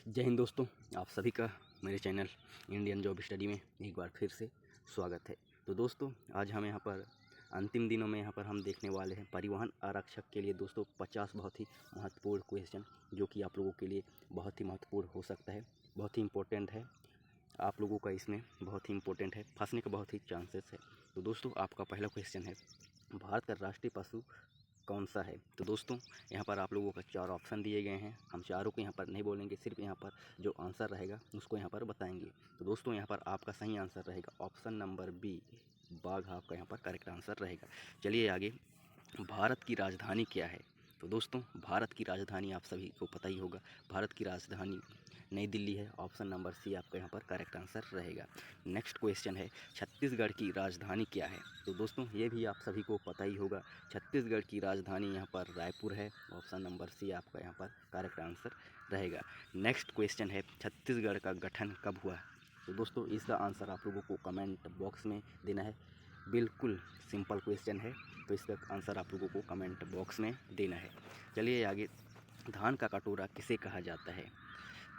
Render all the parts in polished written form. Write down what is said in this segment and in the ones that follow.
जय हिंद दोस्तों, आप सभी का मेरे चैनल इंडियन जॉब स्टडी में एक बार फिर से स्वागत है। तो दोस्तों, आज हम यहाँ पर अंतिम दिनों में यहाँ पर हम देखने वाले हैं परिवहन आरक्षक के लिए दोस्तों 50 बहुत ही महत्वपूर्ण क्वेश्चन, जो कि आप लोगों के लिए बहुत ही महत्वपूर्ण हो सकता है, बहुत ही इम्पोर्टेंट है। आप लोगों का इसमें बहुत ही इम्पोर्टेंट है, फंसने का बहुत ही चांसेस है। तो दोस्तों, आपका पहला क्वेश्चन है, भारत का राष्ट्रीय पशु कौन सा है। तो दोस्तों, यहाँ पर आप लोगों को 4 ऑप्शन दिए गए हैं। हम चारों को यहाँ पर नहीं बोलेंगे, सिर्फ यहाँ पर जो आंसर रहेगा उसको यहाँ पर बताएंगे। तो दोस्तों, यहाँ पर आपका सही आंसर रहेगा ऑप्शन नंबर बी, बाघ आपका यहाँ पर करेक्ट आंसर रहेगा। चलिए आगे, भारत की राजधानी क्या है। तो दोस्तों, भारत की राजधानी आप सभी को पता ही होगा, भारत की राजधानी नई दिल्ली है। ऑप्शन नंबर सी आपका यहाँ पर करेक्ट आंसर रहेगा। नेक्स्ट क्वेश्चन है, छत्तीसगढ़ की राजधानी क्या है। तो दोस्तों, ये भी आप सभी को पता ही होगा, छत्तीसगढ़ की राजधानी यहाँ पर रायपुर है। ऑप्शन नंबर सी आपका यहाँ पर करेक्ट आंसर रहेगा। नेक्स्ट क्वेश्चन है, छत्तीसगढ़ का गठन कब हुआ। तो दोस्तों, इसका आंसर आप लोगों को कमेंट बॉक्स में देना है। बिल्कुल सिंपल क्वेश्चन है, तो इसका आंसर आप लोगों को कमेंट बॉक्स में देना है। चलिए आगे, धान का कटोरा किसे कहा जाता है।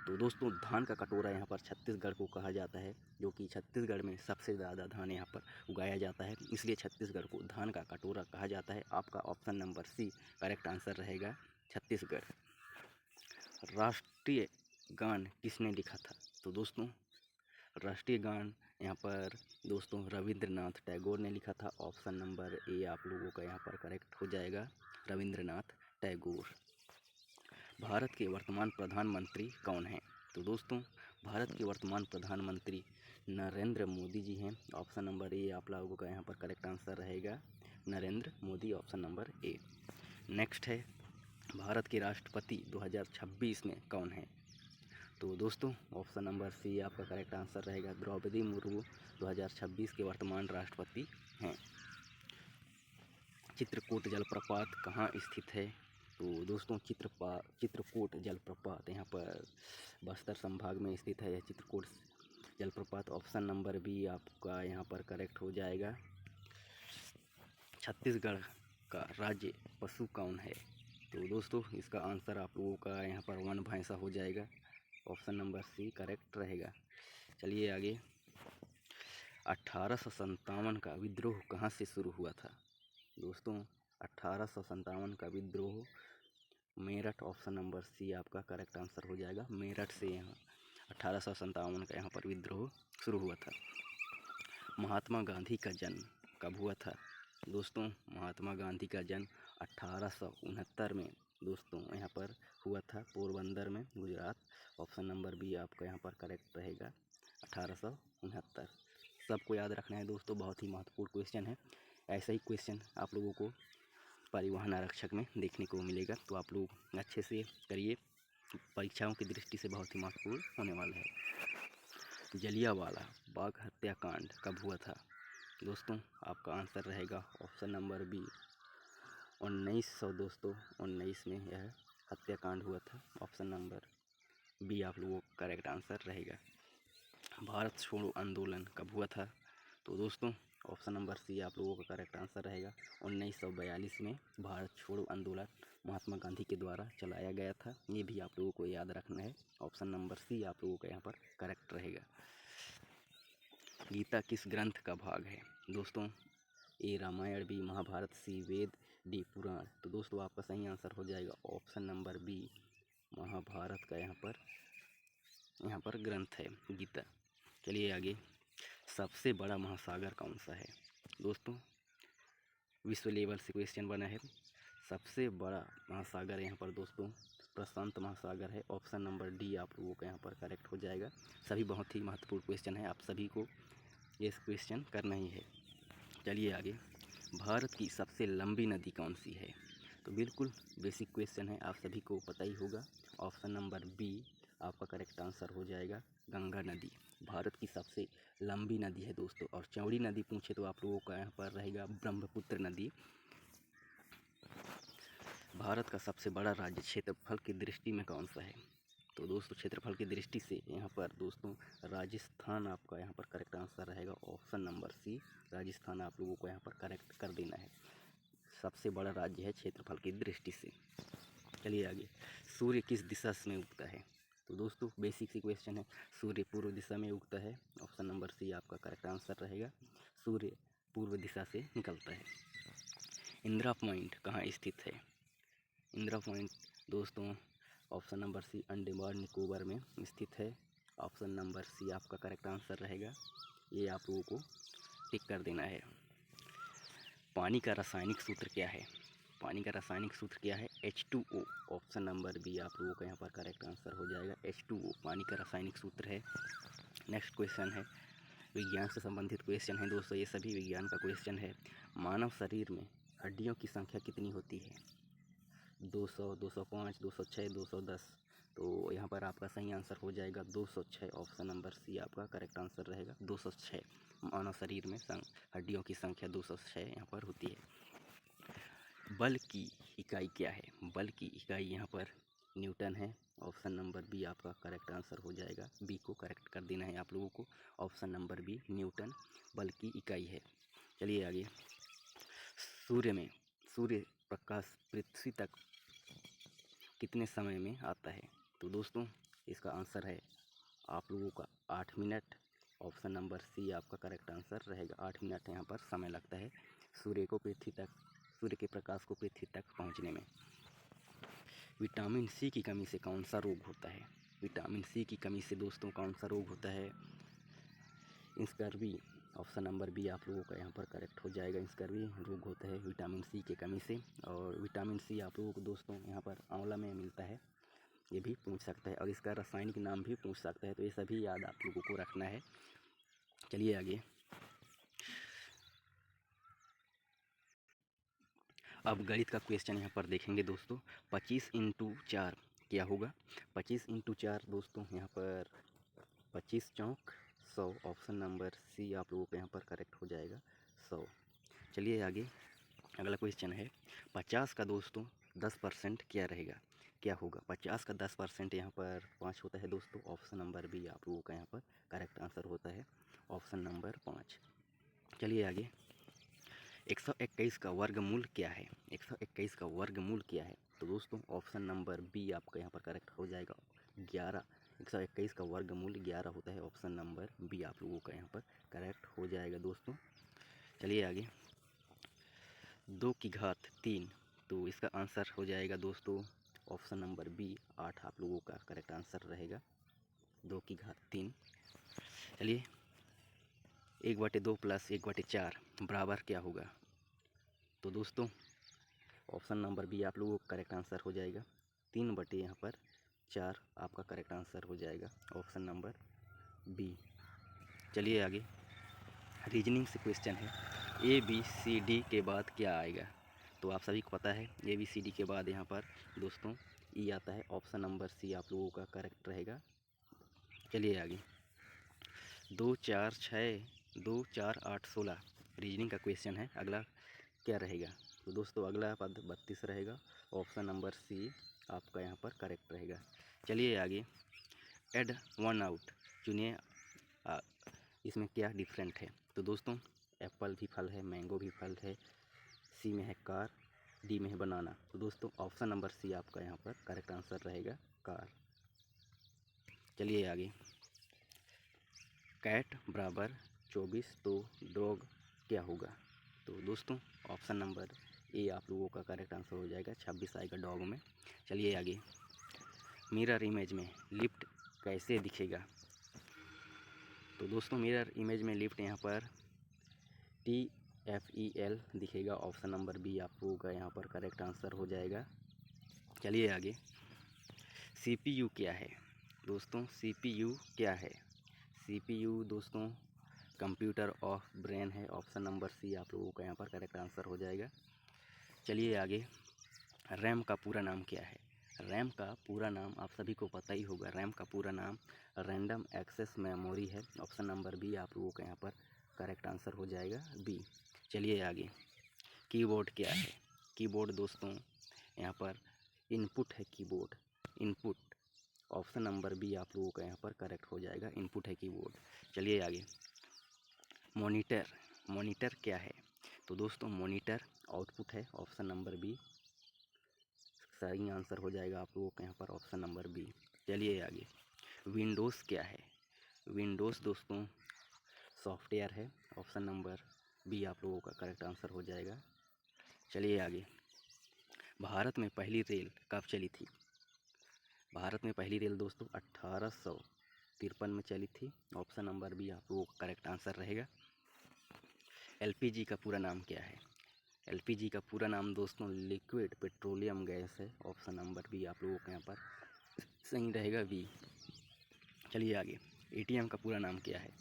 तो दोस्तों, धान का कटोरा यहाँ पर छत्तीसगढ़ को कहा जाता है, जो कि छत्तीसगढ़ में सबसे ज़्यादा धान यहाँ पर उगाया जाता है, इसलिए छत्तीसगढ़ को धान का कटोरा कहा जाता है। आपका option number C correct answer रहेगा, छत्तीसगढ़। राष्ट्रीय गान किसने लिखा था। तो दोस्तों, राष्ट्रीय गान यहाँ पर दोस्तों रविंद्रनाथ टैगोर ने लिखा था। ऑप्शन नंबर ए आप लोगों का यहाँ पर करेक्ट हो जाएगा, रविंद्रनाथ टैगोर। भारत के वर्तमान प्रधानमंत्री कौन हैं। तो दोस्तों, भारत के वर्तमान प्रधानमंत्री नरेंद्र मोदी जी हैं। ऑप्शन नंबर ए आप लोगों का यहाँ पर करेक्ट आंसर रहेगा, Narendra Modi, option number A. Next है, भारत के राष्ट्रपति 2026 में कौन है। तो दोस्तों, ऑप्शन नंबर सी आपका करेक्ट आंसर रहेगा, द्रौपदी मुर्मू 2026 के वर्तमान राष्ट्रपति हैं। चित्रकूट जलप्रपात कहाँ स्थित है। तो दोस्तों, चित्रकूट जलप्रपात यहाँ पर बस्तर संभाग में स्थित है। यह चित्रकूट जलप्रपात, ऑप्शन नंबर बी आपका यहाँ पर करेक्ट हो जाएगा। छत्तीसगढ़ का राज्य पशु कौन है। तो दोस्तों, इसका आंसर आप लोगों का यहाँ पर वन भैंसा हो जाएगा। ऑप्शन नंबर सी करेक्ट रहेगा। चलिए आगे, 1857 का विद्रोह कहाँ से शुरू हुआ था। दोस्तों, 1857 का विद्रोह मेरठ, ऑप्शन नंबर सी आपका करेक्ट आंसर हो जाएगा, मेरठ से यहाँ 1857 का यहाँ पर विद्रोह शुरू हुआ था। महात्मा गांधी का जन्म कब हुआ था। दोस्तों, महात्मा गांधी का जन्म 1869 में दोस्तों यहाँ पर हुआ था, पोरबंदर में, गुजरात। ऑप्शन नंबर बी आपका यहाँ पर करेक्ट रहेगा, 1869। सबको याद रखना है दोस्तों, बहुत ही महत्वपूर्ण क्वेश्चन है। ऐसा ही क्वेश्चन आप लोगों को परिवहन आरक्षक में देखने को मिलेगा, तो आप लोग अच्छे से करिए, परीक्षाओं की दृष्टि से बहुत ही महत्वपूर्ण होने वाला है। जलियांवाला बाग हत्याकांड कब हुआ था। दोस्तों, आपका आंसर रहेगा ऑप्शन नंबर बी, 1900 दोस्तों 19 में यह हत्याकांड हुआ था। ऑप्शन नंबर बी आप लोगों का करेक्ट आंसर रहेगा। भारत छोड़ो आंदोलन कब हुआ था। तो दोस्तों, ऑप्शन नंबर सी आप लोगों का करेक्ट आंसर रहेगा, 1942 में भारत छोड़ो आंदोलन महात्मा गांधी के द्वारा चलाया गया था। ये भी आप लोगों को याद रखना है। ऑप्शन नंबर सी आप लोगों का यहाँ पर करेक्ट रहेगा। गीता किस ग्रंथ का भाग है। दोस्तों, ए रामायण, बी महाभारत, सी वेद, डी पुराण। तो दोस्तों, आपका सही आंसर हो जाएगा ऑप्शन नंबर बी, महाभारत का यहाँ पर ग्रंथ है गीता। चलिए आगे, सबसे बड़ा महासागर कौन सा है। दोस्तों, विश्व लेवल से क्वेश्चन बना है। सबसे बड़ा महासागर यहाँ पर दोस्तों प्रशांत महासागर है। ऑप्शन नंबर डी आप लोगों का यहाँ पर करेक्ट हो जाएगा। सभी बहुत ही महत्वपूर्ण क्वेश्चन है, आप सभी को ये क्वेश्चन करना ही है। चलिए आगे, भारत की सबसे लंबी नदी कौन सी है। तो बिल्कुल बेसिक क्वेश्चन है, आप सभी को पता ही होगा। ऑप्शन नंबर बी आपका करेक्ट आंसर हो जाएगा, गंगा नदी भारत की सबसे लंबी नदी है दोस्तों। और चौड़ी नदी पूछे तो आप लोगों का यहाँ पर रहेगा ब्रह्मपुत्र नदी। भारत का सबसे बड़ा राज्य क्षेत्रफल की दृष्टि में कौन सा है। तो दोस्तों, क्षेत्रफल की दृष्टि से यहाँ पर दोस्तों राजस्थान आपका यहाँ पर करेक्ट आंसर रहेगा। ऑप्शन नंबर सी, राजस्थान आप लोगों को यहाँ पर करेक्ट कर देना है। सबसे बड़ा राज्य है क्षेत्रफल की दृष्टि से। चलिए आगे, सूर्य किस दिशा में उगता है। तो दोस्तों बेसिक सी क्वेश्चन है, सूर्य पूर्व दिशा में उगता है, ऑप्शन नंबर सी आपका करेक्ट आंसर रहेगा। सूर्य पूर्व दिशा से निकलता है। इंदिरा पॉइंट कहाँ स्थित है? इंदिरा पॉइंट दोस्तों option number C Andaman Nicobar में स्थित है। ऑप्शन नंबर सी आपका करेक्ट आंसर रहेगा। ये आप लोगों को टिक कर देना है। पानी का रासायनिक सूत्र क्या है? पानी का रासायनिक सूत्र क्या है? H2O। ऑप्शन नंबर बी आप लोगों का यहाँ पर करेक्ट आंसर हो जाएगा। H2O पानी का रासायनिक सूत्र है। नेक्स्ट क्वेश्चन है, विज्ञान से संबंधित क्वेश्चन है दोस्तों, ये सभी विज्ञान का क्वेश्चन है। मानव शरीर में हड्डियों की संख्या कितनी होती है? 200, 205, 206, 210। तो यहाँ पर आपका सही आंसर हो जाएगा 206। ऑप्शन नंबर सी आपका करेक्ट आंसर रहेगा 206। मानव शरीर में हड्डियों की संख्या 206 यहाँ पर होती है। बल की इकाई क्या है? बल की इकाई यहाँ पर न्यूटन है। ऑप्शन नंबर बी आपका करेक्ट आंसर हो जाएगा। बी को करेक्ट कर देना है आप लोगों को। ऑप्शन नंबर बी न्यूटन बल की इकाई है। चलिए आगे, सूर्य प्रकाश पृथ्वी तक कितने समय में आता है? तो दोस्तों इसका आंसर है आप लोगों का 8 मिनट। ऑप्शन नंबर सी आपका करेक्ट आंसर रहेगा। 8 मिनट यहाँ पर समय लगता है सूर्य के प्रकाश को पृथ्वी तक पहुँचने में। विटामिन सी की कमी से कौन सा रोग होता है? विटामिन सी की कमी से दोस्तों कौन सा रोग होता है? स्कर्वी। ऑप्शन नंबर बी आप लोगों का यहाँ पर करेक्ट हो जाएगा। स्कर्वी रोग होता है विटामिन सी की कमी से। और विटामिन सी आप लोगों को दोस्तों यहाँ पर आंवला में मिलता है, ये भी पूछ सकता है, और इसका रासायनिक नाम भी पूछ सकता है। तो ये सभी याद आप लोगों को रखना है। चलिए आगे, अब गणित का क्वेश्चन यहाँ पर देखेंगे दोस्तों। 25 × 4 क्या होगा? 25 × 4 दोस्तों यहाँ पर 25 चौक 100। ऑप्शन नंबर सी आप लोगों को यहाँ पर करेक्ट हो जाएगा 100। चलिए आगे, अगला क्वेश्चन है, 50 का दोस्तों 10% क्या रहेगा? क्या होगा? 50 का 10% यहाँ पर 5 होता है दोस्तों। ऑप्शन नंबर बी आप लोगों का यहाँ पर करेक्ट आंसर होता है। Option number 5। चलिए आगे, 121 का वर्गमूल क्या है? 121 का वर्गमूल क्या है? तो दोस्तों ऑप्शन नंबर बी आपका यहाँ पर करेक्ट हो जाएगा 11। 121 का वर्गमूल 11 होता है। ऑप्शन नंबर बी आप लोगों का यहाँ पर करेक्ट हो जाएगा दोस्तों। चलिए आगे, 2 की घात 3, तो इसका आंसर हो जाएगा दोस्तों ऑप्शन नंबर बी 8 आप लोगों का करेक्ट आंसर रहेगा 2 की घात 3। चलिए, 1/2 + 1/4 बराबर क्या होगा? तो दोस्तों ऑप्शन नंबर बी आप लोगों का करेक्ट आंसर हो जाएगा 3/4 यहाँ पर 4 आपका करेक्ट आंसर हो जाएगा। Option number B. चलिए आगे, रीजनिंग से क्वेश्चन है, ABCD के बाद क्या आएगा? तो आप सभी को पता है ABCD के बाद यहाँ पर दोस्तों ई आता है। ऑप्शन नंबर सी आप लोगों का करेक्ट रहेगा। चलिए आगे, 2 4 6 2 4 8 16 रीजनिंग का क्वेश्चन है। अगला क्या रहेगा? तो दोस्तों अगला पद 32 रहेगा। ऑप्शन नंबर सी आपका यहाँ पर करेक्ट रहेगा। चलिए आगे, एड वन आउट चुनिए, इसमें क्या डिफरेंट है? तो दोस्तों एप्पल भी फल है, मैंगो भी फल है, सी में है कार, डी में है बनाना। तो दोस्तों ऑप्शन नंबर सी आपका यहाँ पर करेक्ट आंसर रहेगा कार। चलिए आगे, कैट बराबर 24 तो डॉग क्या होगा? तो दोस्तों ऑप्शन नंबर ए आप लोगों का करेक्ट आंसर हो जाएगा 26 आएगा डॉग में। चलिए आगे, मिरर इमेज में लिफ्ट कैसे दिखेगा? तो दोस्तों मिरर इमेज में लिफ्ट यहाँ पर TFEL दिखेगा। ऑप्शन नंबर बी आप लोगों का यहाँ पर करेक्ट आंसर हो जाएगा। चलिए आगे, CPU क्या है? दोस्तों CPU क्या है? CPU दोस्तों कंप्यूटर ऑफ ब्रेन है। ऑप्शन नंबर सी आप लोगों का यहाँ पर करेक्ट आंसर हो जाएगा। चलिए आगे, रैम का पूरा नाम क्या है? रैम का पूरा नाम आप सभी को पता ही होगा। रैम का पूरा नाम रैंडम एक्सेस मेमोरी है। ऑप्शन नंबर बी आप लोगों का यहाँ पर करेक्ट आंसर हो जाएगा बी। चलिए आगे, कीबोर्ड क्या है? कीबोर्ड दोस्तों यहाँ पर इनपुट है। Keyboard input, option number B आप लोगों का यहाँ पर करेक्ट हो जाएगा, इनपुट है कीबोर्ड। चलिए आगे, मॉनिटर क्या है? तो दोस्तों मॉनिटर आउटपुट है। ऑप्शन नंबर बी सही आंसर हो जाएगा आप लोगों के यहाँ पर ऑप्शन नंबर बी। चलिए आगे, विंडोज़ क्या है? विंडोज़ दोस्तों सॉफ्टवेयर है। ऑप्शन नंबर बी आप लोगों का करेक्ट आंसर हो जाएगा। चलिए आगे। भारत में पहली रेल कब चली थी? भारत में पहली रेल दोस्तों 1853 में चली थी। ऑप्शन नंबर बी आप लोगों का करेक्ट आंसर रहेगा। एलपीजी का पूरा नाम क्या है? एलपीजी का पूरा नाम दोस्तों लिक्विड पेट्रोलियम गैस है। ऑप्शन नंबर बी आप लोगों के यहाँ पर सही रहेगा, बी। चलिए आगे। एटीएम का पूरा नाम क्या है?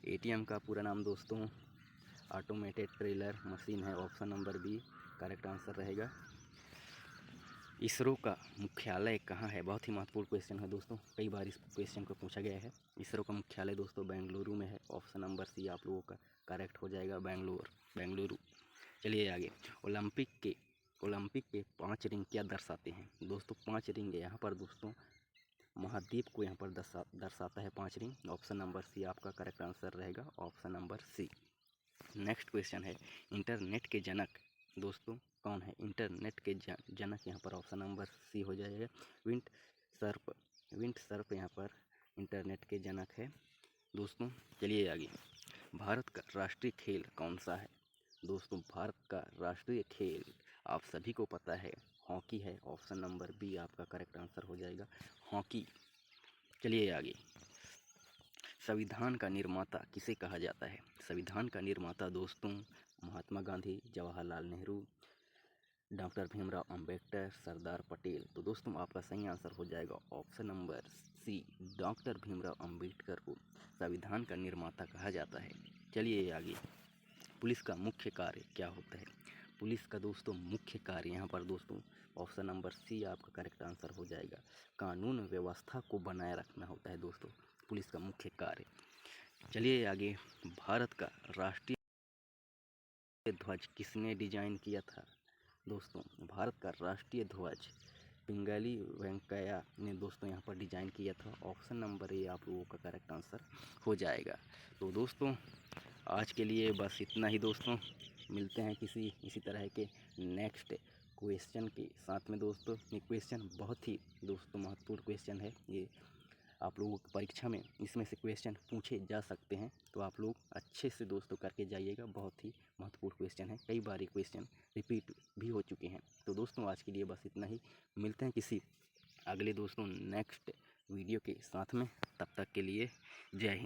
एटीएम का पूरा नाम दोस्तों ऑटोमेटेड टेलर मशीन है। Option number B correct answer रहेगा। इसरो का मुख्यालय कहाँ है? बहुत ही महत्वपूर्ण क्वेश्चन है दोस्तों, कई बार इस क्वेश्चन को पूछा गया है। इसरो का मुख्यालय दोस्तों बेंगलुरु में है। ऑप्शन नंबर सी आप लोगों का करेक्ट हो जाएगा, बेंगलुरु। चलिए आगे। ओलंपिक के 5 रिंग क्या दर्शाते हैं? दोस्तों 5 रिंग यहाँ पर दोस्तों महाद्वीप को यहाँ पर दर्शाता है 5 रिंग। ऑप्शन नंबर सी आपका करेक्ट आंसर रहेगा, option number C. Next question है इंटरनेट के जनक दोस्तों कौन है? इंटरनेट के जनक यहाँ पर ऑप्शन नंबर सी हो जाएगा, विंट सर्प यहाँ पर इंटरनेट के जनक है दोस्तों। चलिए आगे। भारत का राष्ट्रीय खेल कौन सा है? दोस्तों भारत का राष्ट्रीय खेल आप सभी को पता है, हॉकी है। ऑप्शन नंबर बी आपका करेक्ट आंसर हो जाएगा, हॉकी। चलिए आगे। संविधान का निर्माता किसे कहा जाता है? संविधान का निर्माता दोस्तों महात्मा गांधी, जवाहरलाल नेहरू, डॉक्टर भीमराव अंबेडकर, सरदार पटेल। तो दोस्तों आपका सही आंसर हो जाएगा option number C, doctor Bhimrao Ambedkar को संविधान का निर्माता कहा जाता है। चलिए आगे। पुलिस का मुख्य कार्य क्या होता है? पुलिस का दोस्तों मुख्य कार्य यहाँ पर दोस्तों ऑप्शन नंबर सी आपका करेक्ट आंसर हो जाएगा, कानून व्यवस्था को बनाए रखना होता है दोस्तों पुलिस का मुख्य कार्य। चलिए आगे। भारत का राष्ट्रीय ध्वज किसने डिजाइन किया था? दोस्तों भारत का राष्ट्रीय ध्वज पिंगली वेंकैया ने दोस्तों यहाँ पर डिजाइन किया था। ऑप्शन नंबर ए आप लोगों का करेक्ट आंसर हो जाएगा। तो दोस्तों आज के लिए बस इतना ही दोस्तों, मिलते हैं किसी इसी तरह के नेक्स्ट क्वेश्चन के साथ में दोस्तों। ये क्वेश्चन बहुत ही दोस्तों महत्वपूर्ण क्वेश्चन है, ये आप लोगों की परीक्षा में इसमें से क्वेश्चन पूछे जा सकते हैं, तो आप लोग अच्छे से दोस्तों करके जाइएगा। बहुत ही महत्वपूर्ण क्वेश्चन है, कई बार ये क्वेश्चन रिपीट भी हो चुके हैं। तो दोस्तों आज के लिए बस इतना ही, मिलते हैं किसी अगले दोस्तों नेक्स्ट वीडियो के साथ में। तब तक के लिए जय हिंद।